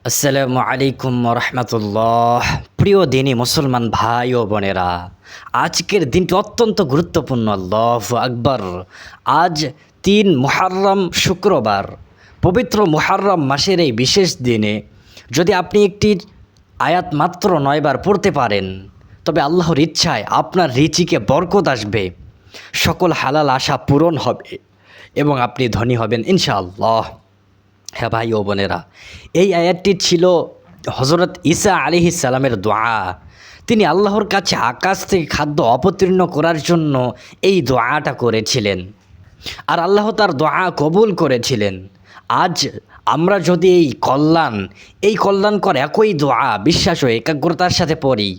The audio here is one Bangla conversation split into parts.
আসসালামু আলাইকুম রহমতুল্লাহ। প্রিয় দিনী মুসলমান ভাই ও বোনেরা, আজকের দিনটি অত্যন্ত গুরুত্বপূর্ণ। আল্লাহু আকবার। আজ ৩ মুহররম শুক্রবার। পবিত্র মুহররম মাসের এই বিশেষ দিনে যদি আপনি একটি আয়াত মাত্র ৯ বার পড়তে পারেন, তবে আল্লাহর ইচ্ছায় আপনার রিজিকে বরকত আসবে, সকল হালাল আশা পূরণ হবে এবং আপনি ধনী হবেন ইনশাআল্লাহ। হ্যাঁ ভাই ও বোনেরা, এই আয়াতটি ছিল হজরত ঈসা আলাইহিস সালামের দোয়া। তিনি আল্লাহর কাছে আকাশ থেকে খাদ্য অবতীর্ণ করার জন্য এই দোয়াটা করেছিলেন, আর আল্লাহ তার দোয়া কবুল করেছিলেন। আজ আমরা যদি এই কল্যাণকর একই দোয়া বিশ্বাস ও একাগ্রতার সাথে পড়ি,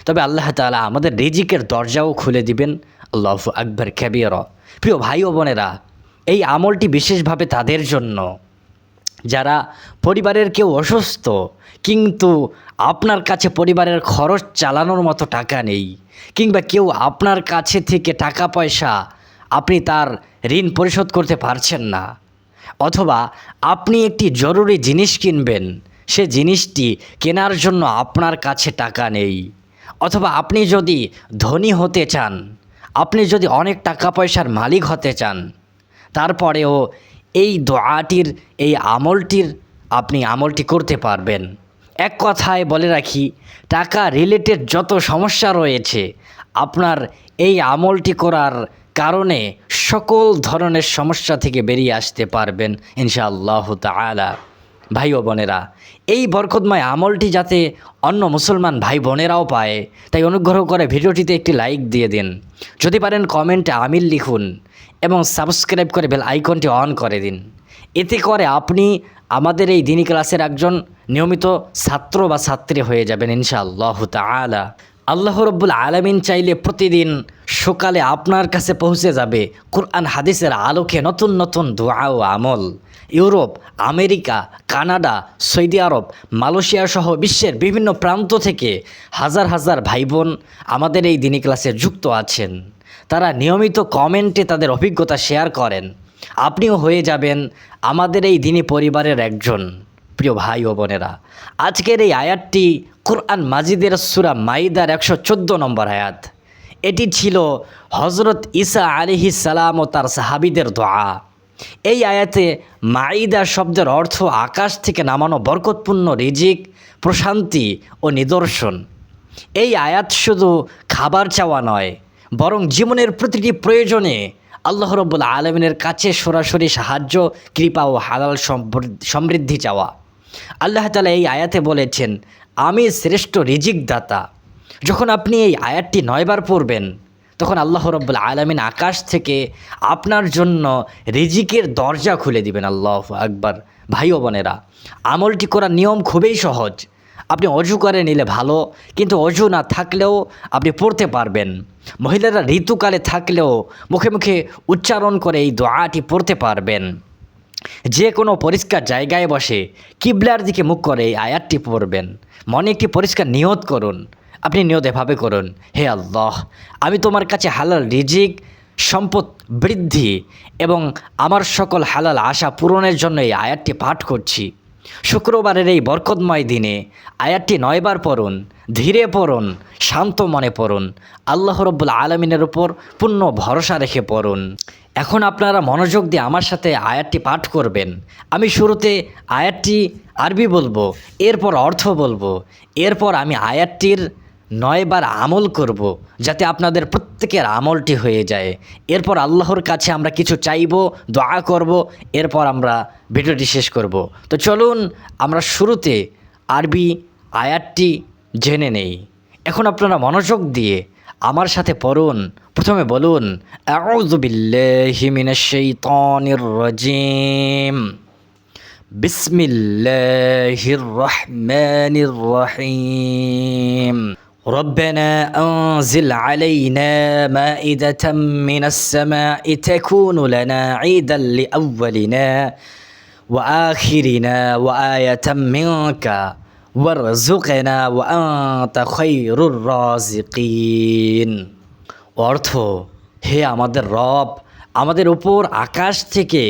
তবে আল্লাহ তাআলা আমাদের রিজিকের দরজাও খুলে দিবেন। আল্লাহু আকবার কাবীরা। প্রিয় ভাই ও বোনেরা, এই আমলটি বিশেষভাবে তাদের জন্য যারা পরিবারের কেউ অসুস্থ, কিন্তু আপনার কাছে পরিবারের খরচ চালানোর মতো টাকা নেই, কিংবা কেউ আপনার কাছে থেকে টাকা পয়সা আপনি তার ঋণ পরিশোধ করতে পারছেন না, অথবা আপনি একটি জরুরি জিনিস কিনবেন, সে জিনিসটি কেনার জন্য আপনার কাছে টাকা নেই, অথবা আপনি যদি ধনী হতে চান, আপনি যদি অনেক টাকা পয়সার মালিক হতে চান, তারপরেও এই দোয়াটির এই আমলটি করতে পারবেন। এক কথায় বলে রাখি, টাকা রিলেটেড যত সমস্যা রয়েছে, আপনার এই আমলটি করার কারণে সকল ধরনের সমস্যা থেকে বেরিয়ে আসতে পারবেন ইনশাআল্লাহু তাআলা। ভাই ও বোনেরা, এই বরকতময় আমলটি যাতে অন্য মুসলমান ভাই বোনেরাও পায়, তাই অনুগ্রহ করে ভিডিওটিতে একটি লাইক দিয়ে দিন। যদি পারেন কমেন্টে আমিন লিখুন এবং সাবস্ক্রাইব করে বেল আইকনটি অন করে দিন। এতে করে আপনি আমাদের এই দিনী ক্লাসের একজন নিয়মিত ছাত্র বা ছাত্রী হয়ে যাবেন ইনশাআল্লাহু তাআলা। আল্লাহ রব্বুল আলামিন চাইলে প্রতিদিন সকালে আপনার কাছে পৌঁছে যাবে কুরআন হাদিসের আলোকে নতুন নতুন দোয়া ও আমল। ইউরোপ, আমেরিকা, কানাডা, সৌদি আরব, মালয়েশিয়া সহ বিশ্বের বিভিন্ন প্রান্ত থেকে হাজার হাজার ভাই বোন আমাদের এই দিনী ক্লাসে যুক্ত আছেন। তারা নিয়মিত কমেন্টে তাদের অভিজ্ঞতা শেয়ার করেন। আপনিও হয়ে যাবেন আমাদের এই দিনী পরিবারের একজন। প্রিয় ভাই ও বোনেরা, আজকের এই আয়াতটি কুরআন মাজিদের সূরা মাইদার 114 নম্বর আয়াত। এটি ছিল হজরত ঈসা আলাইহিস সালাম ও তার সাহাবীদের দোয়া। এই আয়াতে মাইদা শব্দের অর্থ আকাশ থেকে নামানো বরকতপূর্ণ রিজিক, প্রশান্তি ও নিদর্শন। এই আয়াত শুধু খাবার চাওয়া নয়, বরং জীবনের প্রতিটি প্রয়োজনে আল্লাহ রব্বুল আলামিনের কাছে সরাসরি সাহায্য, কৃপা ও হালাল সমৃদ্ধি চাওয়া। আল্লাহ তাআলা এই আয়াতে বলেছেন, আমি শ্রেষ্ঠ রিজিক দাতা। যখন আপনি এই আয়াতটি ৯ বার পড়বেন, তখন আল্লাহ রব্বুল আলামিন আকাশ থেকে আপনার জন্য রিজিকের দরজা খুলে দিবেন। আল্লাহু আকবার। ভাই ও বোনেরা, আমলটি করার নিয়ম খুবই সহজ। আপনি অজু করে নিলে ভালো, কিন্তু অজু না থাকলেও আপনি পড়তে পারবেন। মহিলারা ঋতুকালে থাকলেও মুখে মুখে উচ্চারণ করে এই দোয়াটি পড়তে পারবেন। যে কোনো পরিষ্কার জায়গায় বসে কিবলার দিকে মুখ করে এই আয়াতটি পড়বেন। মনে একটি পরিষ্কার নিয়ত করুন। আপনি নিয়ত এভাবে করুন, হে আল্লাহ, আমি তোমার কাছে হালাল রিজিক, সম্পদ বৃদ্ধি এবং আমার সকল হালাল আশা পূরণের জন্য এই আয়াতটি পাঠ করছি। শুক্রবারের এই বরকতময় দিনে আয়াতটি ৯ বার পড়ুন, ধীরে পড়ুন, শান্ত মনে পড়ুন, আল্লাহ রব্বুল আলামিনের উপর পূর্ণ ভরসা রেখে পড়ুন। এখন আপনারা মনোযোগ দিয়ে আমার সাথে আয়াতটি পাঠ করবেন। আমি শুরুতে আয়াতটি আরবি বলবো, এরপর অর্থ বলবো, এরপর আমি আয়াতটির ৯ বার আমল করব, যাতে আপনাদের প্রত্যেকের আমলটি হয়ে যায়। এরপর আল্লাহর কাছে আমরা কিছু চাইব, দোয়া করব, এরপর আমরা ভিডিওটি শেষ করব। তো চলুন আমরা শুরুতে আরবি আয়াতটি জেনে নেই। এখন আপনারা মনোযোগ দিয়ে আমার সাথে পড়ুন। প্রথমে বলুন, আউযু বিল্লাহি মিনাশ শাইতানির রাজিম, বিসমিল্লাহির রহমানির রহিম। ربنا أنزل علينا مائدة من السماء تكون لنا عيدا لأولنا وآخرنا وآية منك وارزقنا وأنت خير الرازقين। অর্থ, হে আমাদের রব, আমাদের উপর আকাশ থেকে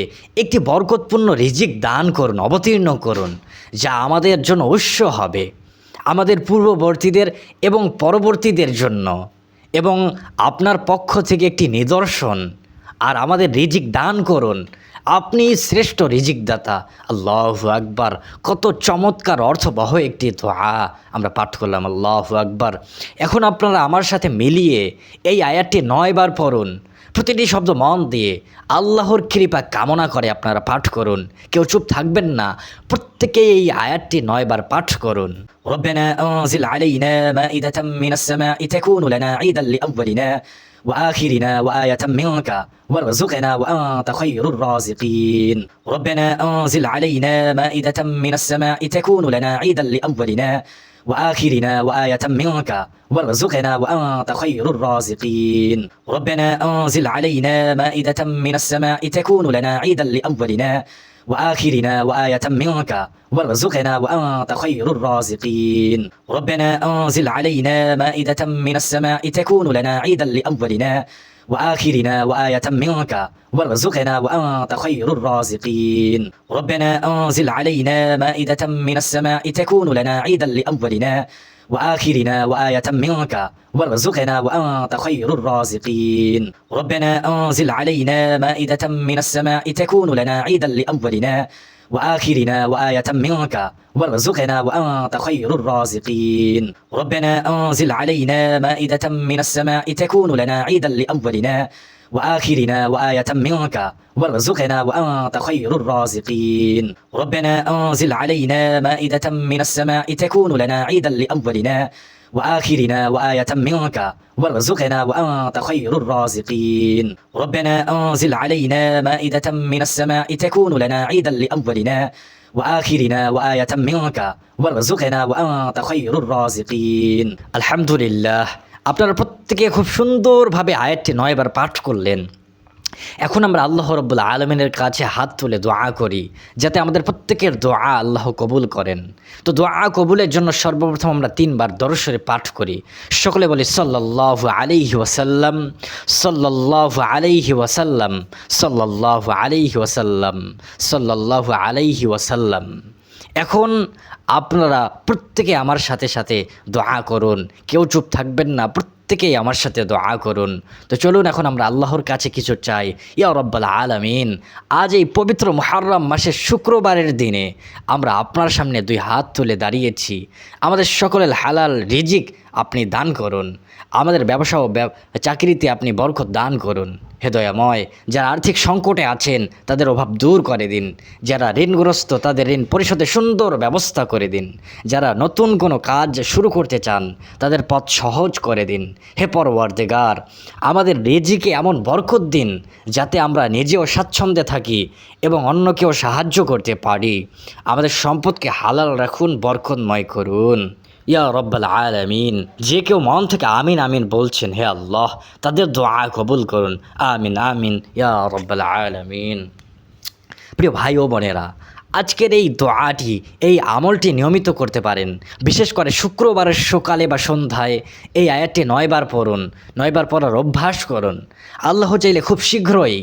একটি বরকতপূর্ণ রিজিক দান করুন, অবতীর্ণ করুন, যা আমাদের জন্য উৎস হবে, আমাদের পূর্ববর্তীদের এবং পরবর্তীদের জন্য, এবং আপনার পক্ষ থেকে একটি নিদর্শন। আর আমাদের রিজিক দান করুন, আপনি শ্রেষ্ঠ রিজিক দাতা। আল্লাহু আকবার। কত চমৎকার অর্থবহ একটি দোয়া আমরা পাঠ করলাম। আল্লাহু আকবার। এখন আপনারা আমার সাথে মিলিয়ে এই আয়াতটি 9 বার পড়ুন, প্রতিটি শব্দ মন দিয়ে আল্লাহর কৃপা কামনা করে আপনারা পাঠ করুন। কেউ চুপ থাকবেন না, প্রত্যেকেই এই আয়াতটি 9 বার পাঠ করুন। রব্বানা আনজিল আলাইনা মাইদাতাম মিনাস সামাই তাকুনু লানা ঈদান লিআউয়ালিনা وآخرنا وآية منك وارزقنا وأنت خير الرازقين. ربنا أنزل علينا مائدة من السماء تكون لنا عيدا لأولنا وآخرنا وآية منك وارزقنا وأنت خير الرازقين. ربنا أنزل علينا مائدة من السماء تكون لنا عيدا لأولنا وآخرنا وآية منك وارزقنا وأنت خير الرازقين. ربنا أنزل علينا مائدة من السماء تكون لنا عيدا لأولنا وآخرنا وآية منك وارزقنا وأنت خير الرازقين. ربنا أنزل علينا مائدة من السماء تكون لنا عيدا لأولنا وآخرنا وآية منك وارزقنا وأنت خير الرازقين. ربنا أنزل علينا مائدة من السماء تكون لنا عيدا لأولنا وآخرنا وآية منك وارزقنا وأنت خير الرازقين. ربنا أنزل علينا مائدة من السماء تكون لنا عيدا لأولنا وآخرنا وآية منك وارزقنا وأنت خير الرازقين. ربنا أنزل علينا مائدة من السماء تكون لنا عيدا لأولنا وآخرنا وآية منك وارزقنا وأنت خير الرازقين. ربنا أنزل علينا مائدة من السماء تكون لنا عيدا لأولنا وآخرنا وآية منك وارزقنا وأنت خير الرازقين. الحمد لله. আপনারা প্রত্যেকে খুব সুন্দরভাবে আয়াতটি 9 বার পাঠ করলেন। এখন আমরা আল্লাহ রাব্বুল আলামিনের কাছে হাত তুলে দোয়া করি যাতে আমাদের প্রত্যেকের দোয়া আল্লাহ কবুল করেন। তো দোয়া কবুলের জন্য সর্বপ্রথম আমরা 3 বার দরুদ শরীফ পাঠ করি। সকলে বলি সাল্লাল্লাহু আলাইহি ওয়াসাল্লাম, সাল্লাল্লাহু আলাইহি ওয়াসাল্লাম, সাল্লাল্লাহু আলাইহি ওয়াসাল্লাম, সাল্লাল্লাহু আলাইহি ওয়াসাল্লাম। এখন আপনারা প্রত্যেকে আমার সাথে সাথে দোয়া করুন, কেউ চুপ থাকবেন না, প্রত্যেকেই আমার সাথে দোয়া করুন। তো চলুন এখন আমরা আল্লাহর কাছে কিছু চাই। ইয়া রব্বাল আলামিন, আজ এই পবিত্র মুহররম মাসের শুক্রবারের দিনে আমরা আপনার সামনে 2 হাত তুলে দাঁড়িয়েছি। আমাদের সকলের হালাল রিজিক আপনি দান করুন, আমাদের ব্যবসা ও চাকরিতে আপনি বরকত দান করুন। হে দয়াময়, যারা আর্থিক সংকটে আছেন তাদের অভাব দূর করে দিন, যারা ঋণগ্রস্ত তাদের ঋণ পরিশোধে সুন্দর ব্যবস্থা করে দিন, যারা নতুন কোনো কাজ শুরু করতে চান তাদের পথ সহজ করে দিন। হে পরওয়ারদিগার, আমাদের রিজিকে এমন বরকত দিন যাতে আমরা নিজেও স্বাচ্ছন্দ্যে থাকি এবং অন্যকেও সাহায্য করতে পারি। আমাদের সম্পদকে হালাল রাখুন, বরকতময় করুন। ইয়া রব্বাল আলামিন, যে কেউ মন থেকে আমিন আমিন বলছেন, হে আল্লাহ তাদের দোয়া কবুল করুন। আমিন আমিন ইয়া রব্বাল আলামিন। প্রিয় ভাই ও বোনেরা, আজকের এই দোয়াটি, এই আমলটি নিয়মিত করতে পারেন। বিশেষ করে শুক্রবারের সকালে বা সন্ধ্যায় এই আয়াতটি 9 বার পড়ুন, 9 বার পড়ার অভ্যাস করুন। আল্লাহ চাইলে খুব শীঘ্রই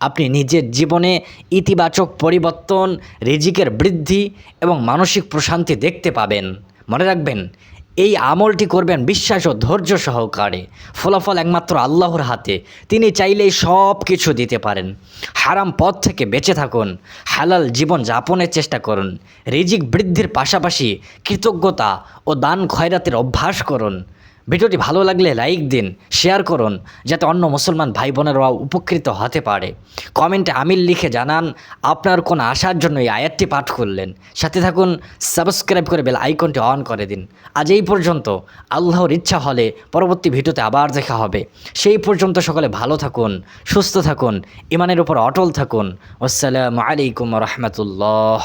আপনি নিজের জীবনে ইতিবাচক পরিবর্তন, রিজিকের বৃদ্ধি এবং মানসিক প্রশান্তি দেখতে পাবেন। মনে রাখবেন, এই আমলটি করবেন বিশ্বাস ও ধৈর্য সহকারে। ফলাফল একমাত্র আল্লাহর হাতে, তিনি চাইলেই সব কিছু দিতে পারেন। হারাম পথ থেকে বেঁচে থাকুন, হালাল জীবন যাপনের চেষ্টা করুন। রিজিক বৃদ্ধির পাশাপাশি কৃতজ্ঞতা ও দান খয়রাতের অভ্যাস করুন। ভিডিওটি ভালো লাগলে লাইক দিন, শেয়ার করুন যাতে অন্য মুসলমান ভাই বোনেরাও উপকৃত হতে পারে। কমেন্টে আমিন লিখে জানান আপনার কোন আশার জন্য এই আয়াতটি পাঠ করলেন। সাথে থাকুন, সাবস্ক্রাইব করে বেল আইকনটি অন করে দিন। আজ এই পর্যন্ত, আল্লাহর ইচ্ছা হলে পরবর্তী ভিডিওতে আবার দেখা হবে। সেই পর্যন্ত সকলে ভালো থাকুন, সুস্থ থাকুন, ইমানের উপর অটল থাকুন। আসসালামু আলাইকুম ওয়া রাহমাতুল্লাহ।